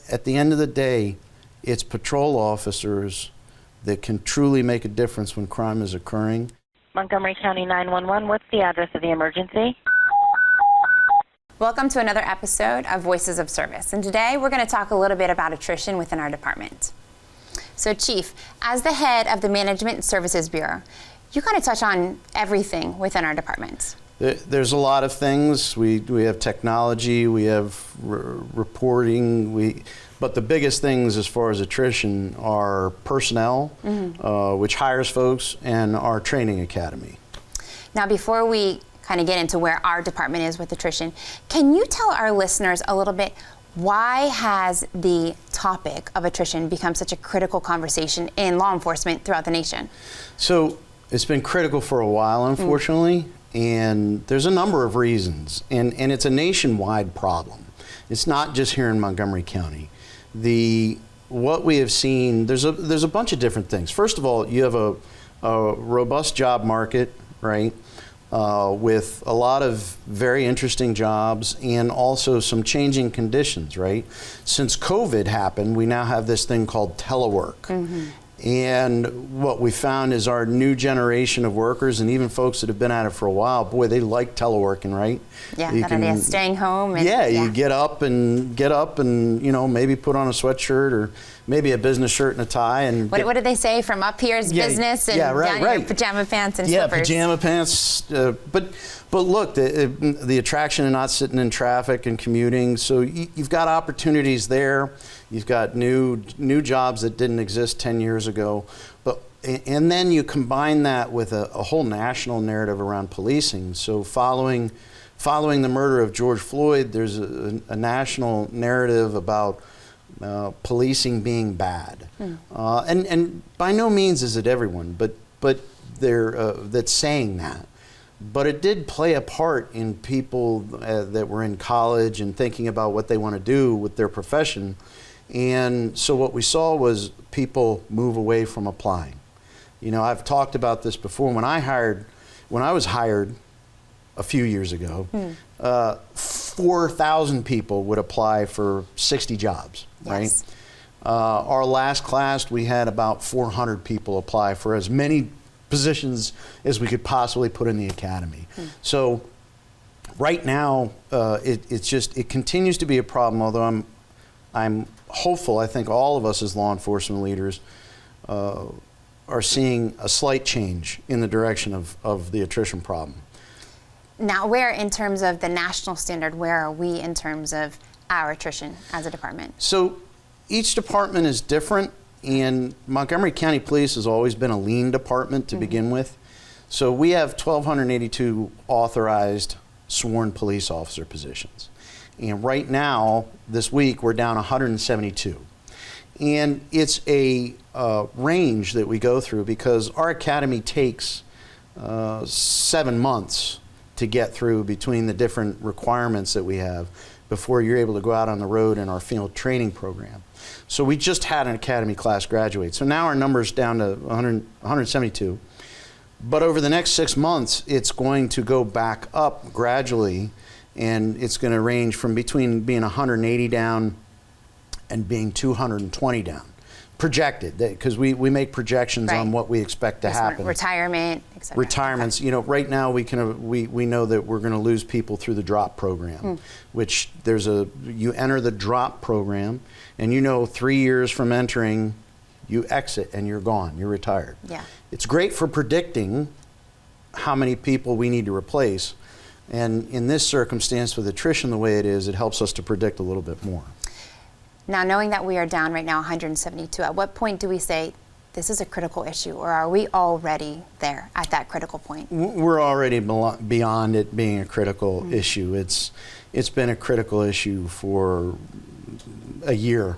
at the end of the day, it's patrol officers that can truly make a difference when crime is occurring. Montgomery County 911, what's the address of the emergency? Welcome to another episode of Voices of Service, and today we're going to talk a little bit about attrition within our department. So Chief, as the head of the Management Services Bureau, you kind of touch on everything within our department. There's a lot of things. We have technology, we have reporting, but the biggest things as far as attrition are personnel, which hires folks, and our training academy. Now, before we kind of get into where our department is with attrition, can you tell our listeners a little bit, why has the topic of attrition become such a critical conversation in law enforcement throughout the nation? So it's been critical for a while, unfortunately, and there's a number of reasons, and it's a nationwide problem. It's not just here in Montgomery County. What we have seen, there's a bunch of different things. First of all, you have a robust job market, right? With a lot of very interesting jobs and also some changing conditions, right? Since COVID happened, we now have this thing called telework. And what we found is our new generation of workers, and even folks that have been at it for a while, boy, they like teleworking, right? Yeah, that idea of staying home. And, you get up and you know, maybe put on a sweatshirt or maybe a business shirt and a tie. And what did they say? From up here is business, and down here pajama pants and slippers. Yeah, pajama pants. But look, the attraction of not sitting in traffic and commuting. So you've got opportunities there. You've got new jobs that didn't exist 10 years ago. And then you combine that with a whole national narrative around policing. So following the murder of George Floyd, there's a national narrative about policing being bad. And by no means is it everyone, but that's saying that. But it did play a part in people that were in college and thinking about what they want to do with their profession. And so what we saw was people move away from applying. You know, I've talked about this before. When I was hired a few years ago, 4,000 people would apply for 60 jobs, right? Our last class, we had about 400 people apply for as many positions as we could possibly put in the academy. So right now, it continues to be a problem, although I'm hopeful. I think all of us as law enforcement leaders are seeing a slight change in the direction of the attrition problem. Now, where in terms of the national standard, where are we in terms of our attrition as a department? So each department is different, and Montgomery County Police has always been a lean department to begin with. So we have 1,282 authorized sworn police officer positions. And right now, this week, we're down 172. And it's a range that we go through because our academy takes 7 months to get through between the different requirements that we have before you're able to go out on the road in our field training program. So we just had an academy class graduate. So now our number's down to 172. But over the next 6 months, it's going to go back up gradually, and it's going to range from between being 180 down and being 220 down. Projected, because we make projections on what we expect to happen. Retirement, et cetera. Retirements, you know, right now we know that we're going to lose people through the drop program, which you enter the drop program, and you know 3 years from entering, you exit and you're gone, you're retired. Yeah. It's great for predicting how many people we need to replace, and in this circumstance with attrition the way it is, it helps us to predict a little bit more. Now, knowing that we are down right now 172, at what point do we say this is a critical issue, or are we already there at that critical point? We're already beyond it being a critical issue. It's been a critical issue for a year.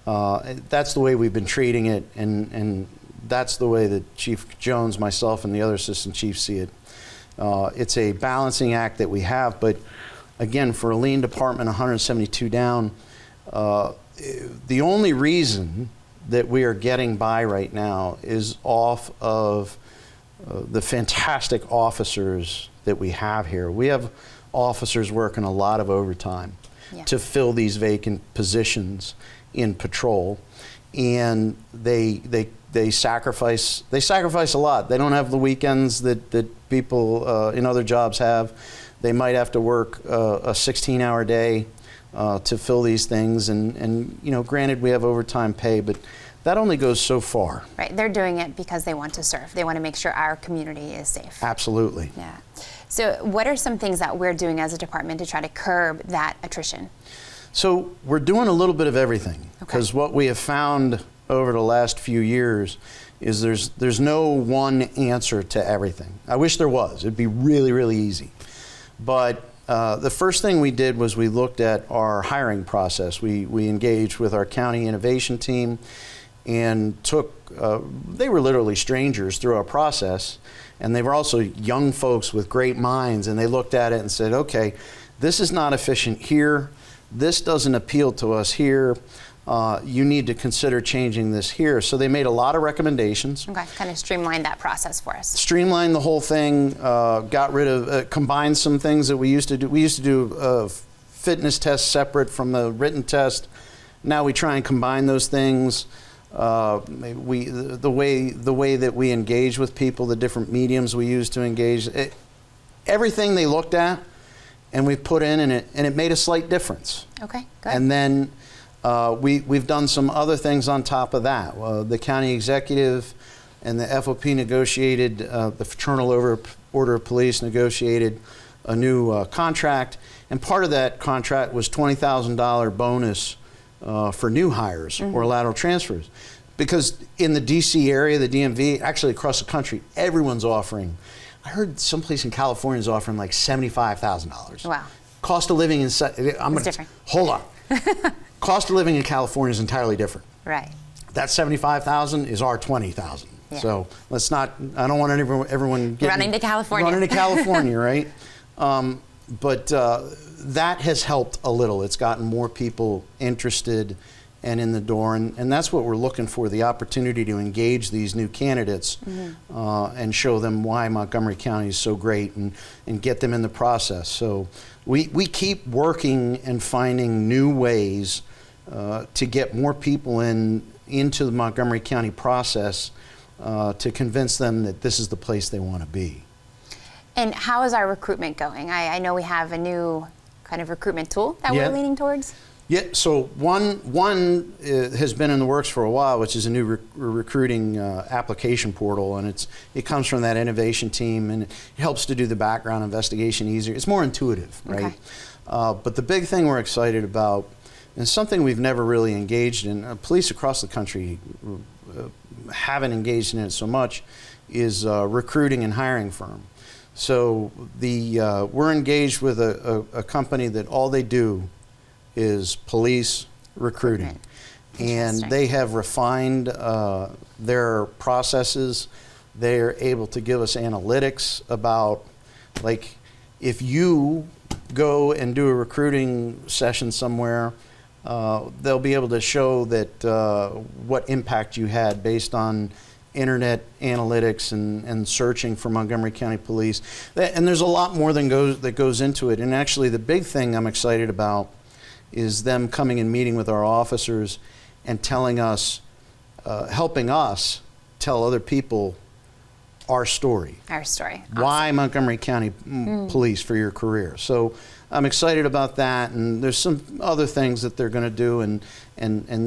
That's the way we've been treating it, and that's the way that Chief Jones, myself, and the other assistant chiefs see it. It's a balancing act that we have, but again, for a lean department, 172 down, the only reason that we are getting by right now is off of the fantastic officers that we have here. We have officers working a lot of overtime. Yeah. to fill these vacant positions in patrol, and they sacrifice a lot. They don't have the weekends that people in other jobs have. They might have to work a 16-hour day to fill these things, and you know, granted, we have overtime pay, but that only goes so far. Right, they're doing it because they want to serve. They want to make sure our community is safe. Absolutely. Yeah. So what are some things that we're doing as a department to try to curb that attrition? So we're doing a little bit of everything, because what we have found over the last few years is there's no one answer to everything. I wish there was. It'd be really, really easy. But the first thing we did was we looked at our hiring process. We engaged with our county innovation team and took, they were literally strangers through our process, and they were also young folks with great minds, and they looked at it and said, okay, this is not efficient here, this doesn't appeal to us here, you need to consider changing this here. So they made a lot of recommendations. Okay, kind of streamline that process for us. Streamlined the whole thing, got rid of, combined some things that we used to do. We used to do fitness tests separate from the written test. Now we try and combine those things. The way that we engage with people, the different mediums we use to engage, everything they looked at, and we put in, and it made a slight difference. Okay, good. And then we've done some other things on top of that. The county executive and the FOP negotiated, the Fraternal Order of Police negotiated a new contract, and part of that contract was $20,000 bonus for new hires or lateral transfers. Because in the DC area, the DMV, actually across the country, everyone's offering, I heard someplace in California is offering like $75,000. Wow. Cost of living in, different. Hold on. Cost of living in California is entirely different. Right. That $75,000 is our $20,000. Yeah. So let's not, I don't want everyone getting, running to California. Running to California, right? But that has helped a little. It's gotten more people interested and in the door, and that's what we're looking for, the opportunity to engage these new candidates and show them why Montgomery County is so great, and get them in the process. So we keep working and finding new ways to get more people into the Montgomery County process to convince them that this is the place they want to be. And how is our recruitment going? I know we have a new kind of recruitment tool that we're leaning towards. Yeah, so one has been in the works for a while, which is a new recruiting application portal, and it comes from that innovation team, and it helps to do the background investigation easier. It's more intuitive, right? Okay. But the big thing we're excited about, and something we've never really engaged in, police across the country haven't engaged in it so much, is recruiting and hiring firm. So we're engaged with a company that all they do is police recruiting. And they have refined their processes. They're able to give us analytics about, like, if you go and do a recruiting session somewhere, they'll be able to show that what impact you had based on internet analytics and searching for Montgomery County Police. And there's a lot more that goes into it. And actually the big thing I'm excited about is them coming and meeting with our officers and telling us, helping us tell other people our story. Our story. Awesome. Why Montgomery County Police for your career. So I'm excited about that, and there's some other things that they're going to do, and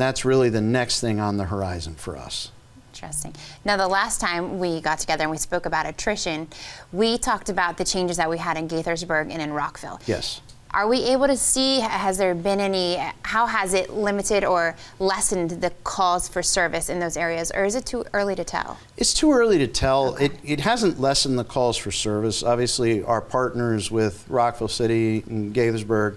that's really the next thing on the horizon for us. Interesting. Now, the last time we got together and we spoke about attrition, we talked about the changes that we had in Gaithersburg and in Rockville. Yes. Are we able to see, has there been any, how has it limited or lessened the calls for service in those areas, or is it too early to tell? It's too early to tell. Okay. It hasn't lessened the calls for service. Obviously, our partners with Rockville City and Gaithersburg,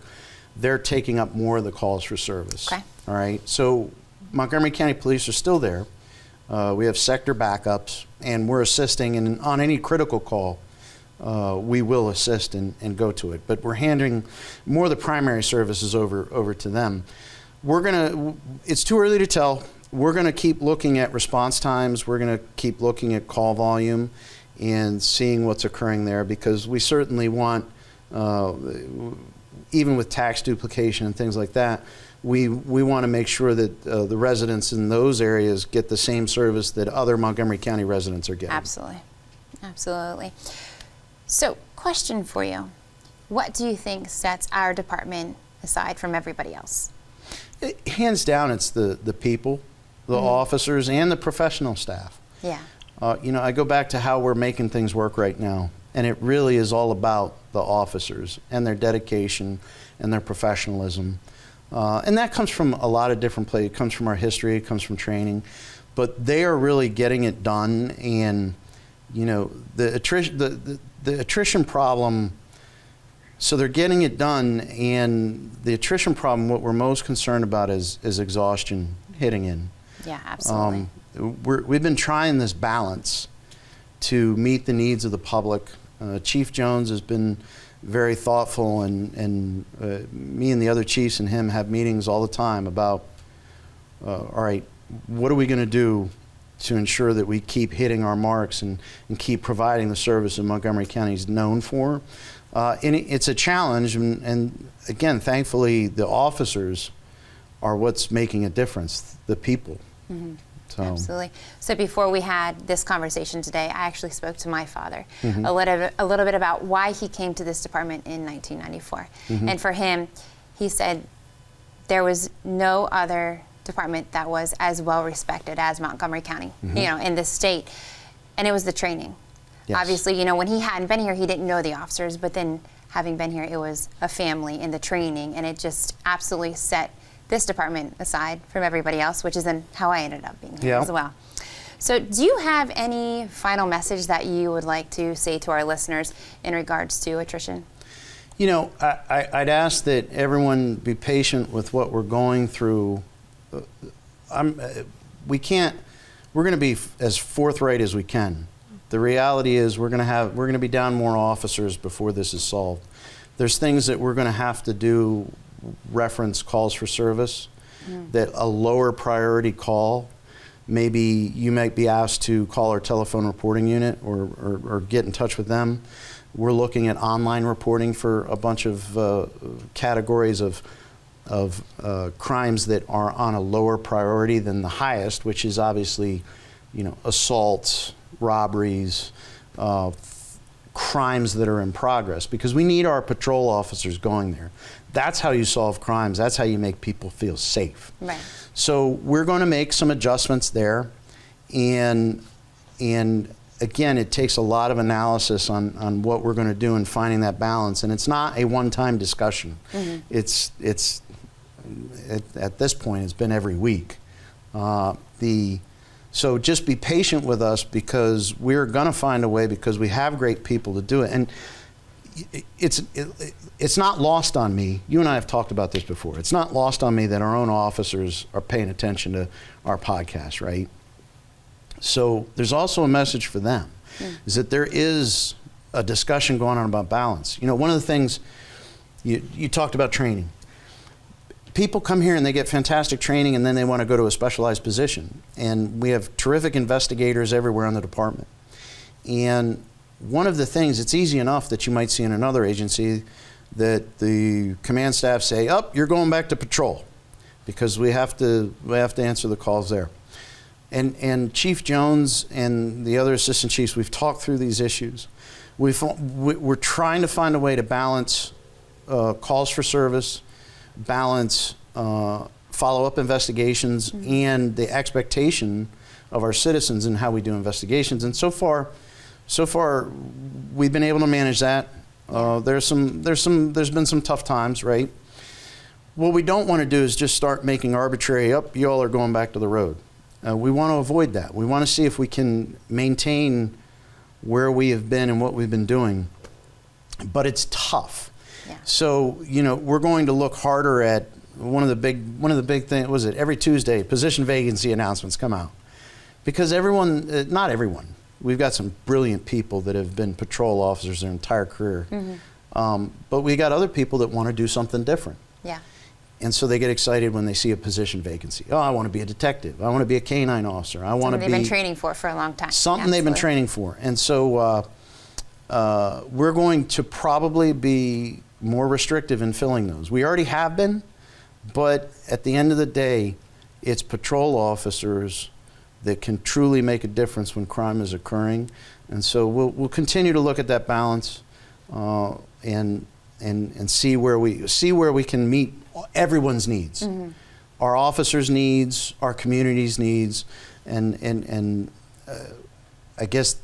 they're taking up more of the calls for service. Okay. All right. So Montgomery County Police are still there. We have sector backups, and we're assisting, and on any critical call, we will assist and go to it. But we're handing more of the primary services over to them. It's too early to tell. We're gonna keep looking at response times. We're gonna keep looking at call volume and seeing what's occurring there, because we certainly want, even with tax duplication and things like that, we want to make sure that the residents in those areas get the same service that other Montgomery County residents are getting. Absolutely. Absolutely. So, question for you. What do you think sets our department aside from everybody else? Hands down, it's the people, the officers, and the professional staff. Yeah. I go back to how we're making things work right now, and it really is all about the officers and their dedication and their professionalism. And that comes from a lot of different places. It comes from our history, it comes from training, but they are really getting it done. And the attrition problem. So they're getting it done, and the attrition problem, what we're most concerned about is exhaustion hitting in. Yeah, absolutely. We've been trying this balance to meet the needs of the public. Chief Jones has been very thoughtful, and me and the other chiefs and him have meetings all the time about, all right, what are we going to do to ensure that we keep hitting our marks and keep providing the service that Montgomery County is known for. And it's a challenge, and again, thankfully, the officers are what's making a difference, the people. Mm-hmm. So. Absolutely. So before we had this conversation today, I actually spoke to my father a little bit about why he came to this department in 1994. And for him, he said there was no other department that was as well respected as Montgomery County, in this state, and it was the training. Yes. Obviously, when he hadn't been here, he didn't know the officers, but then having been here, it was a family in the training, and it just absolutely set this department aside from everybody else, which is then how I ended up being here as well. So do you have any final message that you would like to say to our listeners in regards to attrition? I'd ask that everyone be patient with what we're going through. We're going to be as forthright as we can. The reality is we're going to be down more officers before this is solved. There's things that we're going to have to do, reference calls for service, that a lower priority call, maybe you might be asked to call our telephone reporting unit or get in touch with them. We're looking at online reporting for a bunch of categories of crimes that are on a lower priority than the highest, which is obviously, assaults, robberies, crimes that are in progress, because we need our patrol officers going there. That's how you solve crimes. That's how you make people feel safe. Right. So we're going to make some adjustments there, and again, it takes a lot of analysis on what we're going to do and finding that balance. And it's not a one-time discussion. It's at this point, it's been every week. So just be patient with us, because we're going to find a way, because we have great people to do it. And it's not lost on me. You and I have talked about this before. It's not lost on me that our own officers are paying attention to our podcast, right? So there's also a message for them, is that there is a discussion going on about balance. One of the things, you talked about training. People come here and they get fantastic training, and then they want to go to a specialized position. And we have terrific investigators everywhere in the department. And one of the things, it's easy enough that you might see in another agency that the command staff say, you're going back to patrol, because we have to answer the calls there. And Chief Jones and the other assistant chiefs, we've talked through these issues. We're trying to find a way to balance calls for service, balance follow-up investigations, and the expectation of our citizens in how we do investigations. And so far, we've been able to manage that. There's been some tough times, right? What we don't want to do is just start making arbitrary, y'all are going back to the road. We want to avoid that. We want to see if we can maintain where we have been and what we've been doing. But it's tough. Yeah. So, we're going to look harder at one of the big things, was it every Tuesday, position vacancy announcements come out. Because everyone, not everyone, we've got some brilliant people that have been patrol officers their entire career. But we got other people that want to do something different. Yeah. And so they get excited when they see a position vacancy. I want to be a detective. I want to be a canine officer. I want to be... Something they've been training for a long time. Something they've been training for. And so we're going to probably be more restrictive in filling those. We already have been, but at the end of the day, it's patrol officers that can truly make a difference when crime is occurring. And so we'll continue to look at that balance and see where we can meet everyone's needs. Mm-hmm. Our officers' needs, our community's needs, and I guess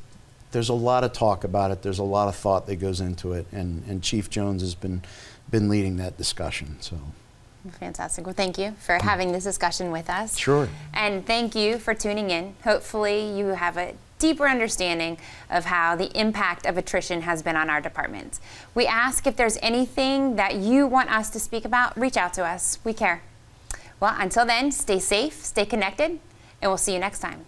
there's a lot of talk about it. There's a lot of thought that goes into it, and Chief Jones has been leading that discussion. So. Fantastic. Well, thank you for having this discussion with us. Sure. And thank you for tuning in. Hopefully you have a deeper understanding of how the impact of attrition has been on our department. We ask if there's anything that you want us to speak about, reach out to us. We care. Well, until then, stay safe, stay connected, and we'll see you next time.